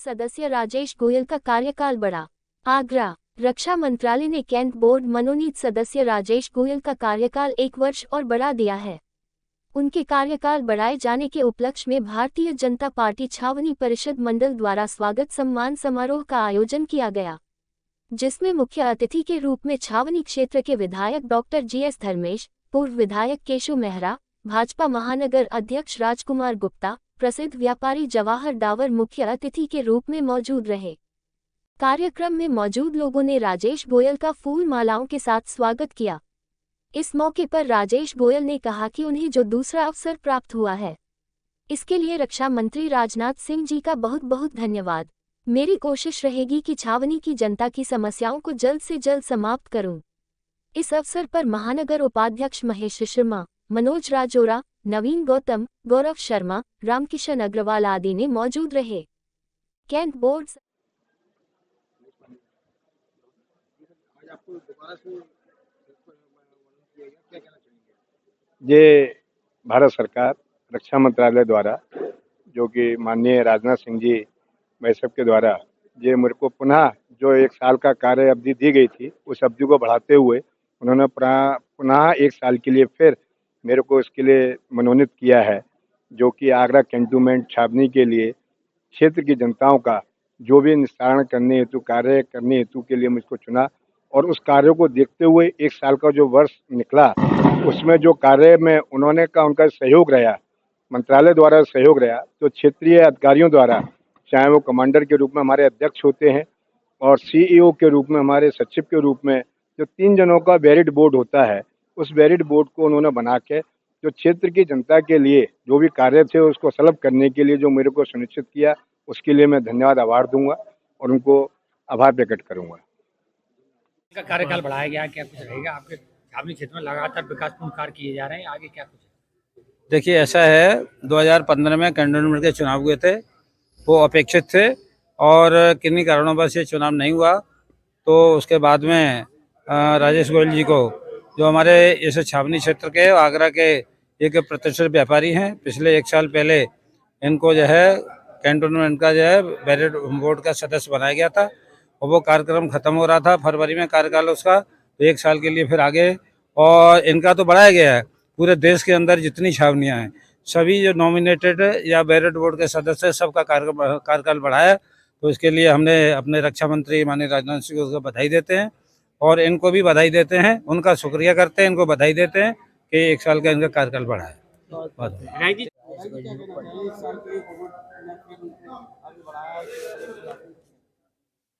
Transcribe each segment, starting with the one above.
सदस्य राजेश गोयल का कार्यकाल बढ़ा। आगरा, रक्षा मंत्रालय ने कैंट बोर्ड मनोनीत सदस्य राजेश गोयल का कार्यकाल 1 वर्ष और बढ़ा दिया है। उनके कार्यकाल बढ़ाए जाने के उपलक्ष्य में भारतीय जनता पार्टी छावनी परिषद मंडल द्वारा स्वागत सम्मान समारोह का आयोजन किया गया, जिसमें मुख्य अतिथि के रूप में छावनी क्षेत्र के विधायक डॉक्टर GS धर्मेश, पूर्व विधायक केशु मेहरा, भाजपा महानगर अध्यक्ष राजकुमार गुप्ता, प्रसिद्ध व्यापारी जवाहर डावर मुख्य अतिथि के रूप में मौजूद रहे। कार्यक्रम में मौजूद लोगों ने राजेश गोयल का फूल मालाओं के साथ स्वागत किया। इस मौके पर राजेश गोयल ने कहा कि उन्हें जो दूसरा अवसर प्राप्त हुआ है, इसके लिए रक्षा मंत्री राजनाथ सिंह जी का बहुत बहुत धन्यवाद। मेरी कोशिश रहेगी कि छावनी की जनता की समस्याओं को जल्द से जल्द समाप्त करूं। इस अवसर पर महानगर उपाध्यक्ष महेश शर्मा, मनोज राजौरा, नवीन गौतम, गौरव शर्मा, रामकिशन अग्रवाल आदि ने मौजूद रहे। कैंट बोर्ड ये भारत सरकार रक्षा मंत्रालय द्वारा, जो कि माननीय राजनाथ सिंह जी भाई साहब के द्वारा, ये मेरे को पुनः जो 1 साल का कार्य अवधि दी गई थी, उस अवधि को बढ़ाते हुए उन्होंने पुनः 1 साल के लिए फिर मेरे को इसके लिए मनोनीत किया है, जो कि आगरा कैंटोनमेंट छावनी के लिए क्षेत्र की जनताओं का जो भी निस्तारण करने हेतु कार्य करने हेतु के लिए मुझको चुना। और उस कार्य को देखते हुए 1 साल का जो वर्ष निकला, उसमें जो कार्य में उनका सहयोग रहा, मंत्रालय द्वारा सहयोग रहा, तो क्षेत्रीय अधिकारियों द्वारा, चाहे वो कमांडर के रूप में हमारे अध्यक्ष होते हैं और CEO के रूप में हमारे सचिव के रूप में जो 3 जनों का वेरिड बोर्ड होता है, उस वेरिड बोर्ड को उन्होंने बना के जो क्षेत्र की जनता के लिए जो भी कार्य थे उसको सुलभ करने के लिए जो मेरे को सुनिश्चित किया, उसके लिए मैं धन्यवाद आभार दूंगा और उनको आभार प्रकट करूंगा। का कार्यकाल बढ़ाया गया, क्या कुछ रहेगा? आपके छावनी क्षेत्र में लगातार विकासपूर्ण कार्य किए जा रहे हैं, आगे क्या कुछ? देखिए, ऐसा है, 2015 में कैंटोनमेंट के चुनाव हुए थे, वो अपेक्षित थे और किन्हीं कारणों पर ये चुनाव नहीं हुआ। तो उसके बाद में राजेश गोयल जी को, जो हमारे इस छावनी क्षेत्र के आगरा के एक प्रतिष्ठित व्यापारी हैं, पिछले 1 साल पहले इनको जो है कैंटोनमेंट का जो है बैरिड बोर्ड का सदस्य बनाया गया था और वो कार्यक्रम खत्म हो रहा था फरवरी में कार्यकाल उसका, तो 1 साल के लिए फिर आगे और इनका तो बढ़ाया गया है। पूरे देश के अंदर जितनी छावनियां हैं, सभी जो नॉमिनेटेड या बैरिड बोर्ड के सदस्य, सबका कार्यकाल बढ़ाया। तो इसके लिए हमने अपने रक्षा मंत्री माननीय राजनाथ सिंह को बधाई देते हैं और इनको भी बधाई देते हैं, उनका शुक्रिया करते हैं, इनको बधाई देते हैं कि 1 साल का इनका कार्यकाल बढ़ा है।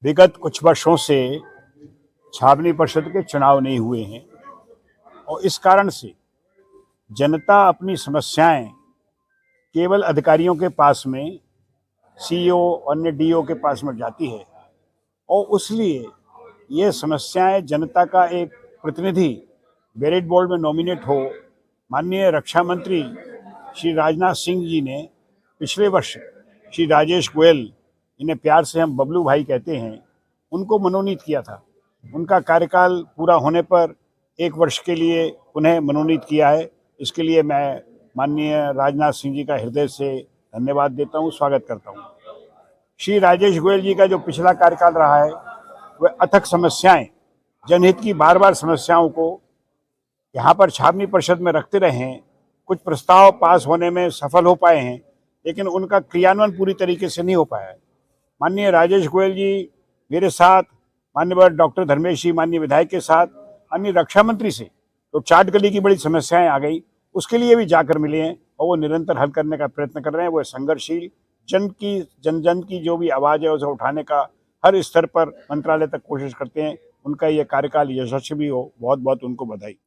विगत कुछ वर्षों से छावनी परिषद के चुनाव नहीं हुए हैं और इस कारण से जनता अपनी समस्याएं केवल अधिकारियों के पास में, CEO अन्य DO के पास में जाती है और इसलिए ये समस्याएं जनता का एक प्रतिनिधि बैरिड बोर्ड में नॉमिनेट हो। माननीय रक्षा मंत्री श्री राजनाथ सिंह जी ने पिछले वर्ष श्री राजेश गोयल, इन्हें प्यार से हम बबलू भाई कहते हैं, उनको मनोनीत किया था। उनका कार्यकाल पूरा होने पर 1 वर्ष के लिए उन्हें मनोनीत किया है। इसके लिए मैं माननीय राजनाथ सिंह जी का हृदय से धन्यवाद देता हूँ, स्वागत करता हूँ। श्री राजेश गोयल जी का जो पिछला कार्यकाल रहा है, वह अथक समस्याएं, जनहित की बार समस्याओं को यहाँ पर छावनी परिषद में रखते रहे हैं। कुछ प्रस्ताव पास होने में सफल हो पाए हैं, लेकिन उनका क्रियान्वयन पूरी तरीके से नहीं हो पाया है। माननीय राजेश गोयल जी मेरे साथ, माननीय डॉक्टर धर्मेश जी माननीय विधायक के साथ, माननीय रक्षा मंत्री से तो चाट गली की बड़ी समस्याएं आ गई, उसके लिए भी जाकर मिले हैं और वो निरंतर हल करने का प्रयत्न कर रहे हैं। वो संघर्षशील, जन की जो भी आवाज़ है उसे उठाने का हर स्तर पर मंत्रालय तक कोशिश करते हैं। उनका ये कार्यकाल यशस्वी भी हो, बहुत बहुत उनको बधाई।